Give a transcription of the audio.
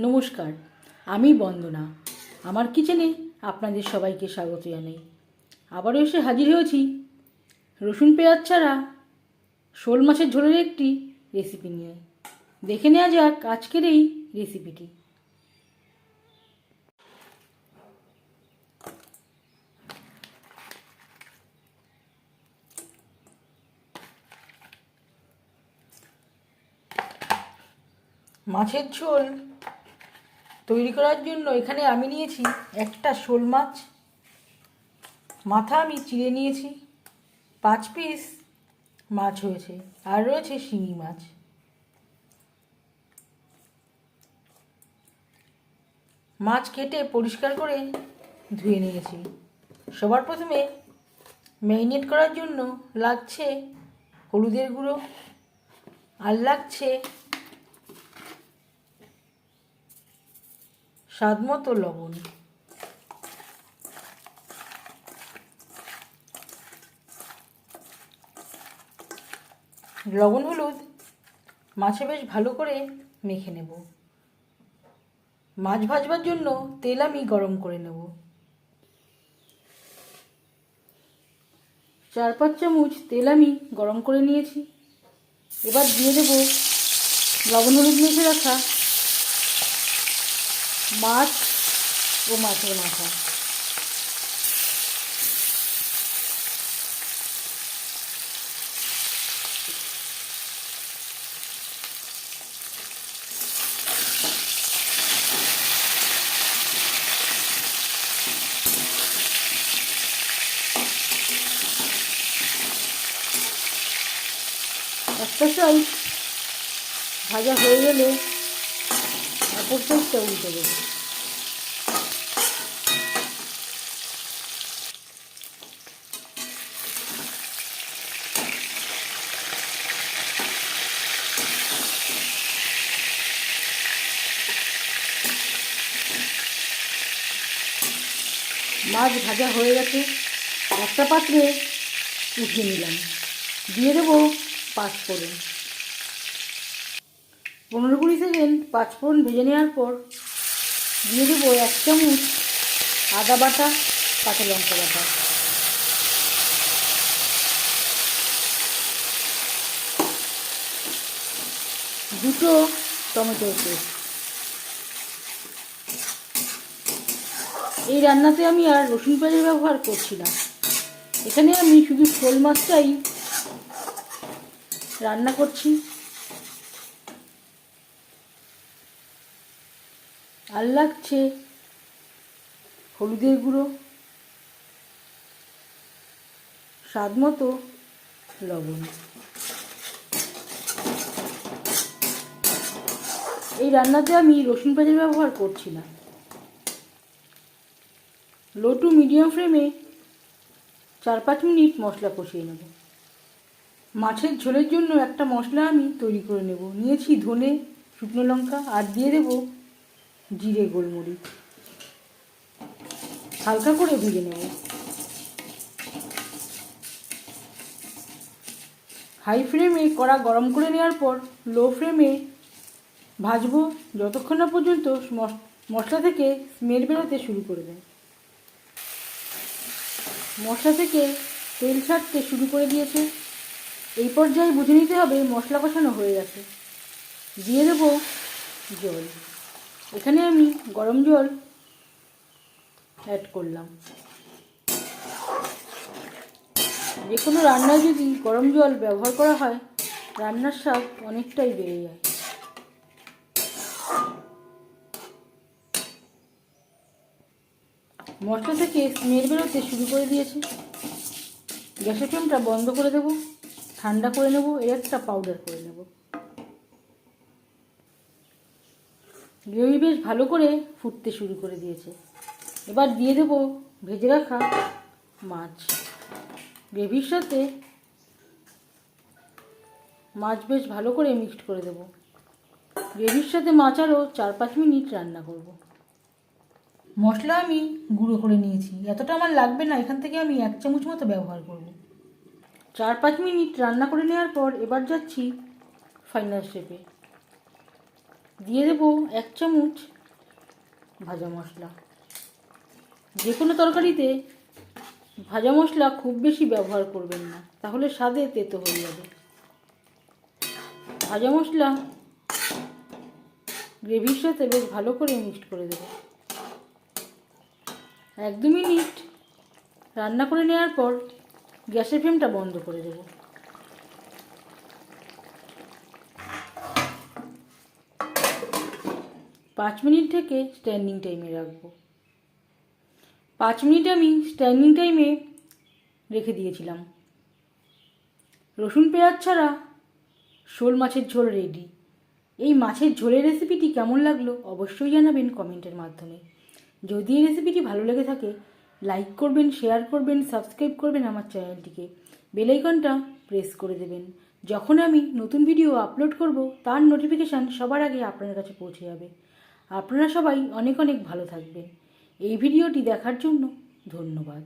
নমস্কার, আমি বন্দনা। আমার কিচেনে আপনাদের সবাইকে স্বাগত জানাই। আবারও এসে হাজির হয়েছি রসুন পেঁয়াজ ছাড়া শোল মাছের ঝোলের একটি রেসিপি নিয়ে। দেখে নেওয়া যাক আজকের এই রেসিপিটি। মাছের ঝোল তৈরি করার জন্য এখানে আমি নিয়েছি একটা শোল মাছ, মাথা আমি চিড়ে নিয়েছি, 5 পিস মাছ হয়েছে, আর রয়েছে শিঙি মাছ। মাছ কেটে পরিষ্কার করে ধুয়ে নিয়েছি। সবার প্রথমে ম্যারিনেট করার জন্য লাগছে হলুদের গুঁড়ো, আর লাগছে স্বাদ মতো লবণ। লবণ হলুদ মাছে বেশ ভালো করে মেখে নেব। মাছ ভাজবার জন্য তেল আমি গরম করে নেব। 4-5 চামচ তেল আমি গরম করে নিয়েছি। এবার দিয়ে দেব লবণ হলুদ মেখে রাখা মাছ ও মাছের মাথা। একটা সাইড ভাজা হয়ে গেলে অপর সাইডটা উল্টে দেবো। মাছ ভাজা হয়ে গেছে, একটা পাত্রে উঠিয়ে নিলাম। দিয়ে দেবো 5 ফোড়ন। 15-20 সেকেন্ড 5 ফোড়ন ভেজে নেওয়ার পর দিয়ে দেবো 1 চামচ আদা বাটা, কাঁচা লঙ্কা বাটা, দুটো টমেটোর পেস্ট। এই রান্নাতে আমি আর রসুন পেঁয়াজের ব্যবহার করছি না। এখানে আমি শুধু শোল মাছটাই রান্না করছি। আর লাগছে হলুদের গুঁড়ো, স্বাদ মতো লবণ। এই রান্নাতে আমি রসুন পেঁয়াজের ব্যবহার করছি না। লো টু মিডিয়াম ফ্লেমে 4-5 মিনিট মশলা কষিয়ে নেব। মাছের ঝোলের জন্য একটা মশলা আমি তৈরি করে নেব। নিয়েছি ধনে, শুকনো লঙ্কা, আর দিয়ে দেব জিরে, গোলমরিচ। হালকা করে ভেজে নেব। হাই ফ্লেমে কড়া গরম করে নেওয়ার পর লো ফ্লেমে ভাজবো যতক্ষণ না পর্যন্ত মশলা থেকে স্মেল বেরোতে শুরু করে দেয়। মশলা থেকে তেল ছাড়তে শুরু করে দিয়েছে। এই পর্যায়ে বুঝে নিতে হবে মশলা কষানো হয়ে গেছে। দিয়ে দেব জল। এখানে আমি গরম জল অ্যাড করলাম। যে কোনো রান্নায় যদি গরম জল ব্যবহার করা হয় রান্নার স্বাদ অনেকটাই বেড়ে যায়। মশলা থেকে স্মেল বেরোতে শুরু করে দিয়েছে। গ্যাসের ফ্লেমটা বন্ধ করে দেব, ঠান্ডা করে নেব, এর একটা পাউডার করে নেব। গ্রেভি বেশ ভালো করে ফুটতে শুরু করে দিয়েছে। এবার দিয়ে দেব ভেজে রাখা মাছ। গ্রেভির সাথে মাছ বেশ ভালো করে মিক্সড করে দেব। গ্রেভির সাথে মাছ আরও 4-5 মিনিট রান্না করব। মশলা আমি গুঁড়ো করে নিয়েছি, এতটা আমার লাগবে না, এখান থেকে আমি 1 চামচ মতো ব্যবহার করব। 4-5 মিনিট রান্না করে নেওয়ার পর এবার যাচ্ছি ফাইনাল স্টেপে। দিয়ে দেবো 1 চামচ ভাজা মশলা। যে কোনো তরকারিতে ভাজা মশলা খুব বেশি ব্যবহার করবেন না, তাহলে স্বাদে তেতো হয়ে যাবে। ভাজা মশলা গ্রেভির সাথে বেশ ভালো করে মিক্সড করে দেবো। 1-2 মিনিট রান্না করে নেওয়ার পর গ্যাসের ফ্লেমটা বন্ধ করে দেবো। 5 মিনিট থেকে স্ট্যান্ডিং টাইমে রাখবো। 5 মিনিট আমি স্ট্যান্ডিং টাইমে রেখে দিয়েছিলাম। রসুন পেঁয়াজ ছাড়া শোল মাছের ঝোল রেডি। এই মাছের ঝোলের রেসিপিটি কেমন লাগলো অবশ্যই জানাবেন কমেন্টের মাধ্যমে। যদি এই রেসিপিটি ভালো লেগে থাকে লাইক করবেন, শেয়ার করবেন, সাবস্ক্রাইব করবেন আমার চ্যানেলটিকে, বেল আইকনটা প্রেস করে দেবেন। যখন আমি নতুন ভিডিও আপলোড করব তার নোটিফিকেশান সবার আগে আপনার কাছে পৌঁছে যাবে। আপনারা সবাই অনেক অনেক ভালো থাকবেন। এই ভিডিওটি দেখার জন্য ধন্যবাদ।